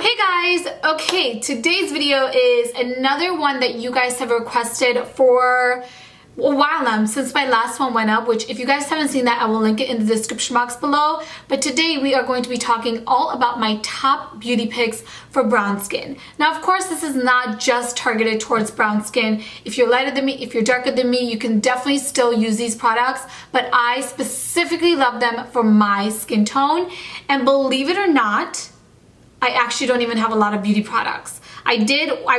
Hey guys, okay, today's video is another one that you guys have requested for a while now, since my last one went up, which if you guys haven't seen that, I will link it in the description box below. But today we are going to be talking all about my top beauty picks for brown skin. Now, of course, this is not just targeted towards brown skin. If you're lighter than me, if you're darker than me, you can definitely still use these products, but I specifically love them for my skin tone. And believe it or not, I actually don't even have a lot of beauty products. I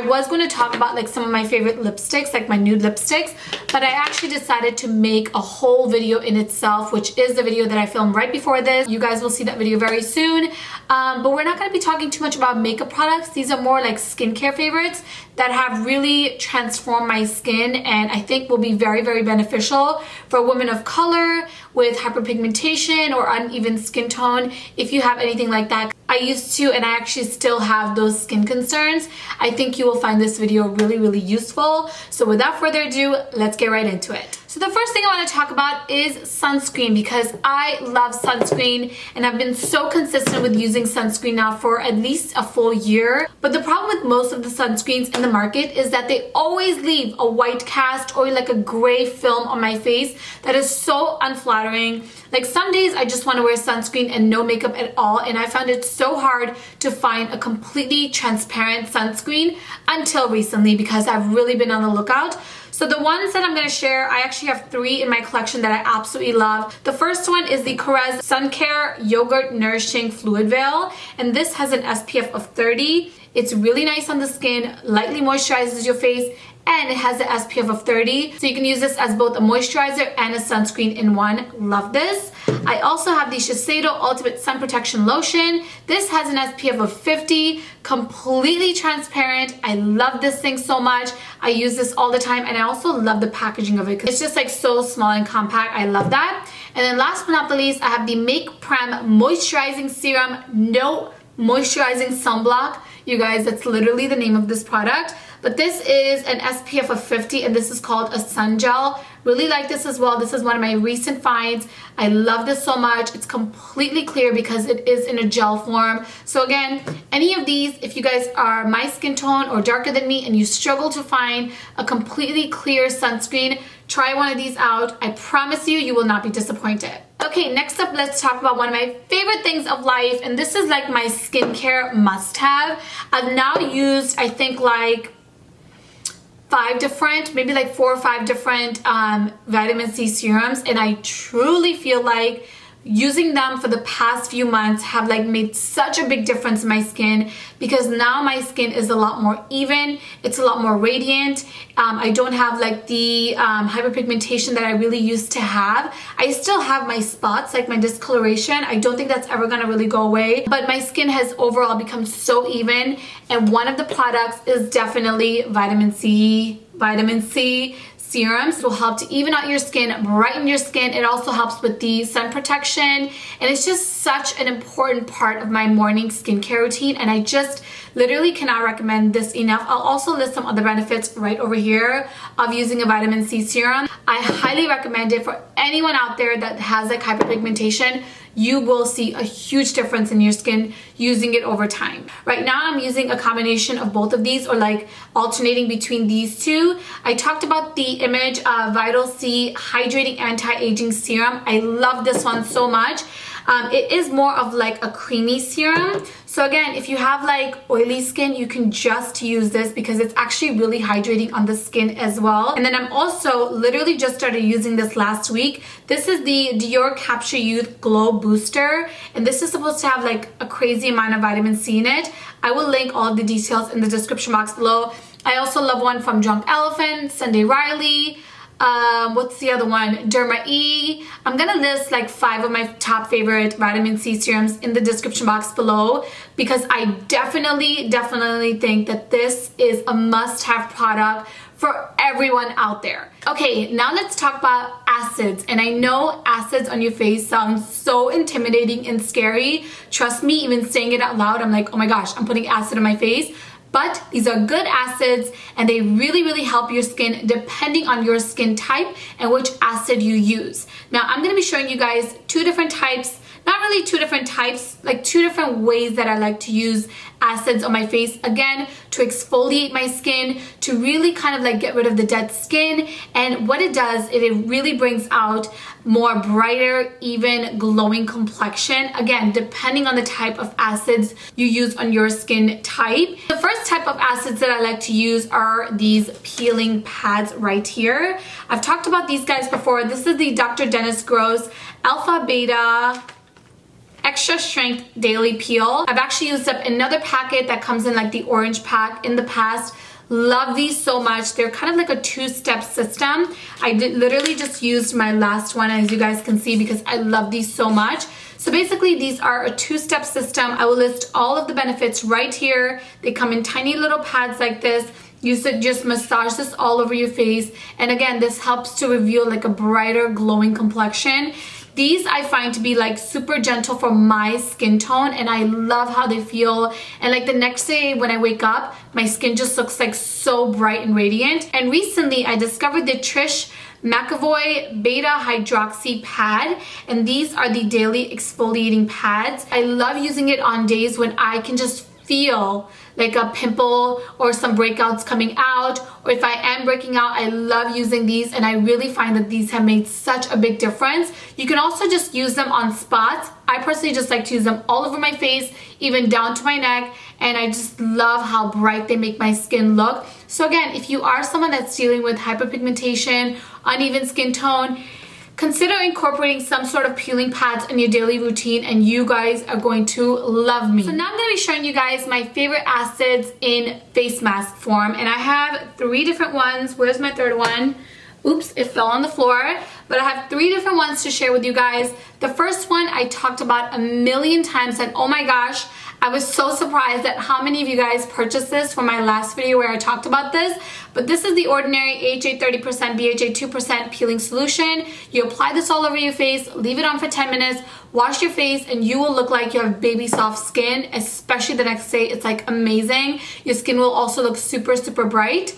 was going to talk about like some of my favorite lipsticks, like my nude lipsticks, but I actually decided to make a whole video in itself, which is the video that I filmed right before this. You guys will see that video very soon. But we're not going to be talking too much about makeup products. These are more like skincare favorites that have really transformed my skin and I think will be very, very beneficial for women of color with hyperpigmentation or uneven skin tone. If you have anything like that, I used to and I actually still have those skin concerns. I think you will find this video really, really useful. So without further ado, let's get right into it. So the first thing I want to talk about is sunscreen, because I love sunscreen and I've been so consistent with using sunscreen now for at least a full year. But the problem with most of the sunscreens in the market is that they always leave a white cast or like a gray film on my face that is so unflattering. Like some days I just want to wear sunscreen and no makeup at all, and I found it so hard to find a completely transparent sunscreen until recently, because I've really been on the lookout. So the ones that I'm going to share, I actually have 3 in my collection that I absolutely love. The first one is the Korres Suncare Yogurt Nourishing Fluid Veil, and this has an SPF of 30. It's really nice on the skin, lightly moisturizes your face, and it has an SPF of 30. So you can use this as both a moisturizer and a sunscreen in one. Love this. I also have the Shiseido Ultimate Sun Protection Lotion. This has an SPF of 50, completely transparent. I love this thing so much. I use this all the time, and I also love the packaging of it. It's just like so small and compact. I love that. And then last but not the least, I have the Make Prem Moisturizing Serum No Moisturizing Sunblock. You guys, that's literally the name of this product. But this is an SPF of 50 and this is called a sun gel. Really like this as well. This is one of my recent finds. I love this so much. It's completely clear because it is in a gel form. So again, any of these, if you guys are my skin tone or darker than me and you struggle to find a completely clear sunscreen, try one of these out. I promise you, you will not be disappointed. Okay, next up, let's talk about one of my favorite things of life, and this is like my skincare must-have. I've now used, I think, like 5 different, maybe like 4 or 5 different vitamin C serums, and I truly feel like using them for the past few months have like made such a big difference in my skin, because now my skin is a lot more even, it's a lot more radiant. I don't have like the hyperpigmentation that I really used to have. I still have my spots, like my discoloration. I don't think that's ever gonna really go away, but my skin has overall become so even, and one of the products is definitely vitamin C. Vitamin C serums will help to even out your skin, brighten your skin. It also helps with the sun protection, and it's just such an important part of my morning skincare routine, and I just literally cannot recommend this enough. I'll also list some other benefits right over here of using a vitamin C serum. I highly recommend it for anyone out there that has like hyperpigmentation. You will see a huge difference in your skin using it over time. Right now I'm using a combination of both of these, or like alternating between these two. I talked about the Image Vital C Hydrating Anti-Aging Serum. I love this one so much. It is more of like a creamy serum. So again, if you have like oily skin, you can just use this because it's actually really hydrating on the skin as well. And then I'm also literally just started using this last week. This is the Dior Capture Youth Glow Booster, and this is supposed to have like a crazy amount of vitamin C in it. I will link all of the details in the description box below. I also love one from Drunk Elephant, Sunday Riley. What's the other one? Derma E. I'm gonna list like 5 of my top favorite vitamin C serums in the description box below, because I definitely think that this is a must-have product for everyone out there. Okay, now let's talk about acids. And I know acids on your face sounds so intimidating and scary. Trust me, even saying it out loud, I'm like, oh my gosh, I'm putting acid on my face. But these are good acids, and they really help your skin depending on your skin type and which acid you use. Now I'm going to be showing you guys 2 different types not really two different types, like two different ways that I like to use acids on my face. Again, to exfoliate my skin, to really kind of like get rid of the dead skin. And what it does, it really brings out more brighter, even glowing complexion. Again, depending on the type of acids you use on your skin type. The first type of acids that I like to use are these peeling pads right here. I've talked about these guys before. This is the Dr. Dennis Gross Alpha Beta Extra Strength Daily Peel. I've actually used up another packet that comes in like the orange pack in the past. Love these so much. They're kind of like a two-step system. I literally just used my last one, as you guys can see, because I love these so much. So basically these are a two-step system. I will list all of the benefits right here. They come in tiny little pads like this. You should just massage this all over your face. And again, this helps to reveal like a brighter, glowing complexion. These I find to be like super gentle for my skin tone, and I love how they feel. And like the next day when I wake up, my skin just looks like so bright and radiant. And recently I discovered the Trish McEvoy Beta Hydroxy Pad, and these are the daily exfoliating pads. I love using it on days when I can just feel like a pimple or some breakouts coming out, or if I am breaking out, I love using these, and I really find that these have made such a big difference. You can also just use them on spots. I personally just like to use them all over my face, even down to my neck, and I just love how bright they make my skin look. So again, if you are someone that's dealing with hyperpigmentation, uneven skin tone, consider incorporating some sort of peeling pads in your daily routine, and you guys are going to love me. So now I'm going to be showing you guys my favorite acids in face mask form, and I have 3 different ones. Where's my third one? Oops, it fell on the floor. But I have 3 different ones to share with you guys. The first one I talked about a million times, and oh my gosh, I was so surprised at how many of you guys purchased this from my last video where I talked about this. But this is the Ordinary AHA 30% BHA 2% peeling solution. You apply this all over your face, leave it on for 10 minutes, wash your face, and you will look like you have baby soft skin, especially the next day. It's like amazing. Your skin will also look super, super bright.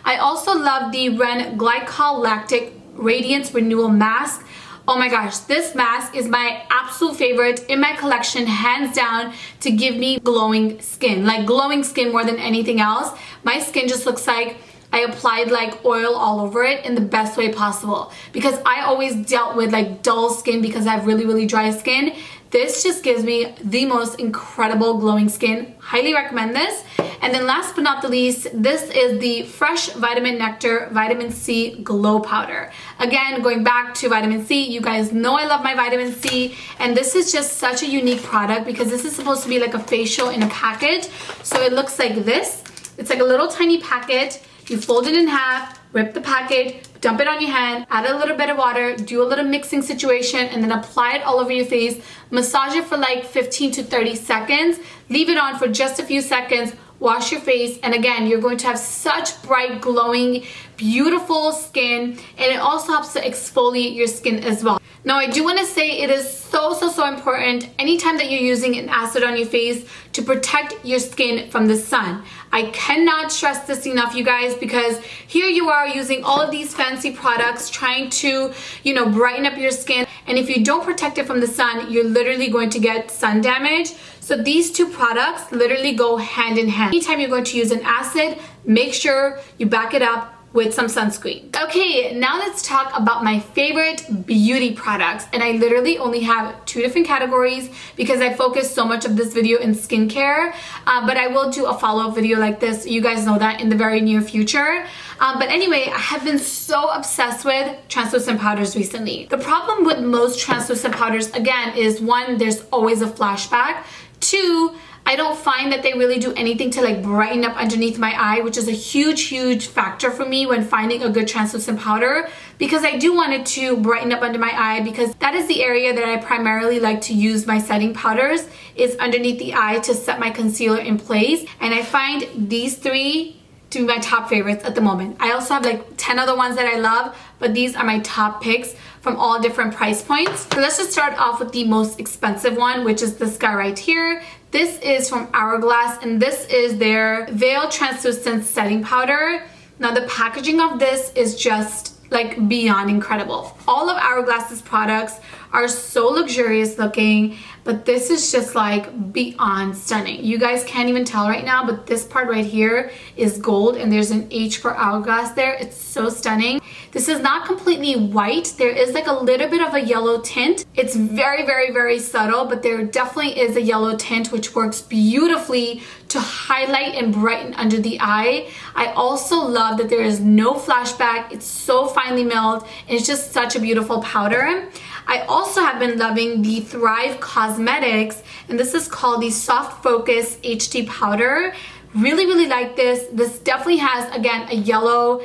I also love the Ren Glycol Lactic Radiance Renewal Mask. Oh my gosh, this mask is my absolute favorite in my collection, hands down, to give me glowing skin. Like glowing skin more than anything else. My skin just looks like I applied like oil all over it in the best way possible, because I always dealt with like dull skin because I have really, really dry skin. This just gives me the most incredible glowing skin. Highly recommend this. And then last but not the least, this is the Fresh Vitamin Nectar Vitamin C Glow Powder. Again, going back to vitamin C, you guys know I love my vitamin C, and this is just such a unique product because this is supposed to be like a facial in a package. So it looks like this. It's like a little tiny packet. You fold it in half, rip the packet, dump it on your hand, add a little bit of water, do a little mixing situation, and then apply it all over your face. Massage it for like 15 to 30 seconds. Leave it on for just a few seconds. Wash your face, and again, you're going to have such bright, glowing, beautiful skin, and it also helps to exfoliate your skin as well. Now, I do want to say it is so important anytime that you're using an acid on your face to protect your skin from the sun. I cannot stress this enough, you guys, because here you are using all of these fancy products trying to, you know, brighten up your skin, and if you don't protect it from the sun, you're literally going to get sun damage. So these 2 products literally go hand in hand. Anytime you're going to use an acid, make sure you back it up with some sunscreen. Okay, now let's talk about my favorite beauty products. And I literally only have 2 different categories because I focus so much of this video in skincare. But I will do a follow-up video like this. You guys know that in the very near future. But anyway, I have been so obsessed with translucent powders recently. The problem with most translucent powders, again, is 1, there's always a flashback. 2, I don't find that they really do anything to like brighten up underneath my eye, which is a huge factor for me when finding a good translucent powder, because I do want it to brighten up under my eye, because that is the area that I primarily like to use my setting powders, is underneath the eye to set my concealer in place. And I find these 3 to be my top favorites at the moment. I also have like 10 other ones that I love, but these are my top picks from all different price points. So let's just start off with the most expensive one, which is this guy right here. This is from Hourglass, and this is their Veil Translucent Setting Powder. Now the packaging of this is just like beyond incredible. All of Hourglass's products are so luxurious looking, but this is just like beyond stunning. You guys can't even tell right now, but this part right here is gold and there's an H for hourglass there. It's so stunning. This is not completely white. There is like a little bit of a yellow tint. It's very, very, very subtle, but there definitely is a yellow tint which works beautifully to highlight and brighten under the eye. I also love that there is no flashback. It's so finely milled and it's just such a beautiful powder. I also have been loving the Thrive Cosmetics, and this is called the Soft Focus HD Powder. Really, really like this. This definitely has, again, a yellow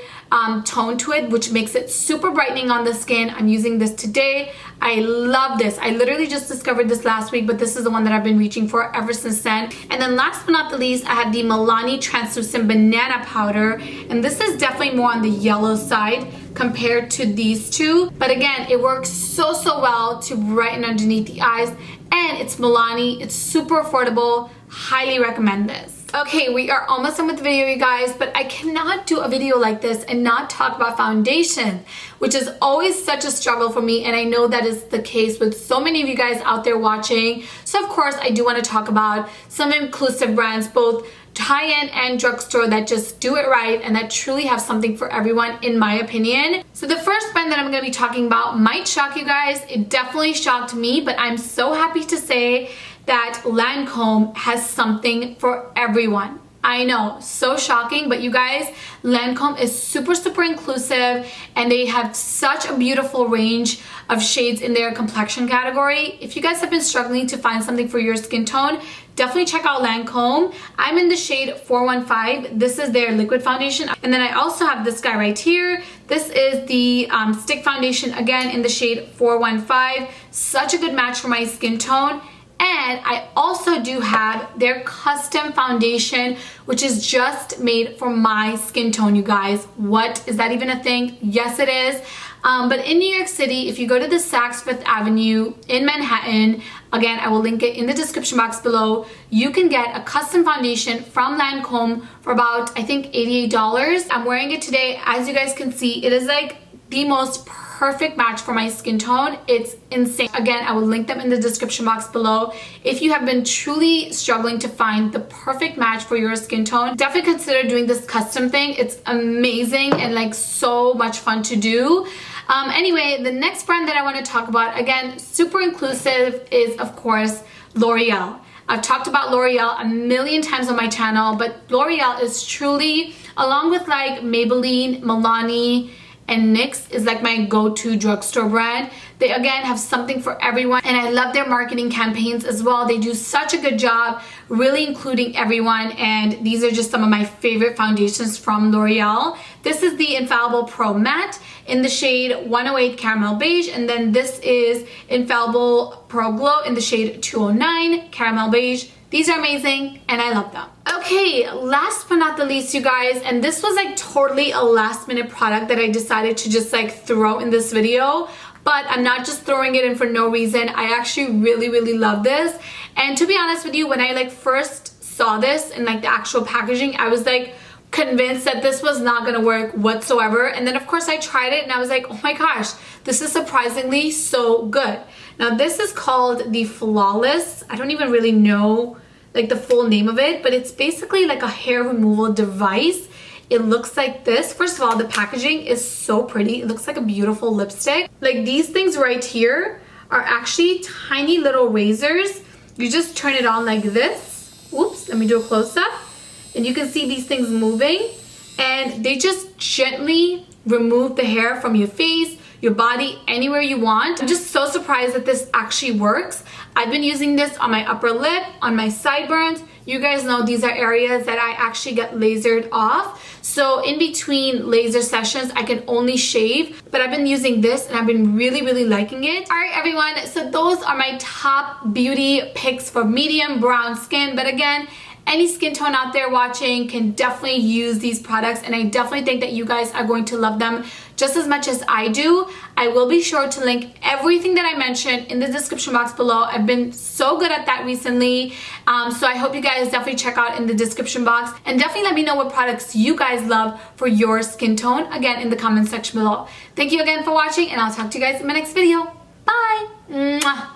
tone to it, which makes it super brightening on the skin. I'm using this today. I love this. I literally just discovered this last week, but this is the one that I've been reaching for ever since then. And then last but not the least, I have the Milani Translucent Banana Powder, and this is definitely more on the yellow side compared to these two. But again, it works so, so well to brighten underneath the eyes, and it's Milani. It's super affordable. Highly recommend this. Okay, we are almost done with the video, you guys, but I cannot do a video like this and not talk about foundation, which is always such a struggle for me, and I know that is the case with so many of you guys out there watching. So of course, I do want to talk about some inclusive brands, both high-end and drugstore, that just do it right and that truly have something for everyone, in my opinion. So the first brand that I'm going to be talking about might shock you guys. It definitely shocked me, but I'm so happy to say that Lancome has something for everyone. I know, so shocking, but you guys, Lancome is super, super inclusive, and they have such a beautiful range of shades in their complexion category. If you guys have been struggling to find something for your skin tone, definitely check out Lancome. I'm in the shade 415. This is their liquid foundation. And then I also have this guy right here. This is the stick foundation, again in the shade 415. Such a good match for my skin tone. And I also do have their custom foundation, which is just made for my skin tone, you guys. What? Is that even a thing? Yes, it is. But in New York City, if you go to the Saks Fifth Avenue in Manhattan, again, I will link it in the description box below, you can get a custom foundation from Lancome for about, I think, $88. I'm wearing it today. As you guys can see, it is like the most perfect match for my skin tone. It's insane. Again, I will link them in the description box below. If you have been truly struggling to find the perfect match for your skin tone, definitely consider doing this custom thing. It's amazing and like so much fun to do. Anyway, the next brand that I want to talk about, again, super inclusive, is of course L'Oreal. I've talked about L'Oreal a million times on my channel, but L'Oreal is truly, along with like Maybelline, Milani, and NYX, is like my go-to drugstore brand. They again have something for everyone, and I love their marketing campaigns as well. They do such a good job really including everyone, and these are just some of my favorite foundations from L'Oreal. This is the Infallible Pro Matte in the shade 108 Caramel Beige, and then this is Infallible Pro Glow in the shade 209 Caramel Beige. These are amazing and I love them. Okay, last but not the least, you guys, and this was like totally a last minute product that I decided to just like throw in this video, but I'm not just throwing it in for no reason. I actually really, really love this. And to be honest with you, when I like first saw this in like the actual packaging, I was like convinced that this was not gonna work whatsoever. And then of course I tried it and I was like, oh my gosh, this is surprisingly so good. Now this is called the Flawless. I don't even really know like the full name of it, but it's basically like a hair removal device. It looks like this. First of all, the packaging is so pretty. It looks like a beautiful lipstick. Like these things right here are actually tiny little razors. You just turn it on like this. Oops, let me do a close-up. And you can see these things moving, and they just gently remove the hair from your face, your body, anywhere you want. I'm just so surprised that this actually works. I've been using this on my upper lip, on my sideburns. You guys know these are areas that I actually get lasered off. So in between laser sessions, I can only shave, but I've been using this and I've been really, really liking it. All right, everyone, so those are my top beauty picks for medium brown skin. But again, any skin tone out there watching can definitely use these products, and I definitely think that you guys are going to love them just as much as I do. I will be sure to link everything that I mentioned in the description box below. I've been so good at that recently, so I hope you guys definitely check out in the description box, and definitely let me know what products you guys love for your skin tone, again, in the comment section below. Thank you again for watching, and I'll talk to you guys in my next video. Bye! Mwah.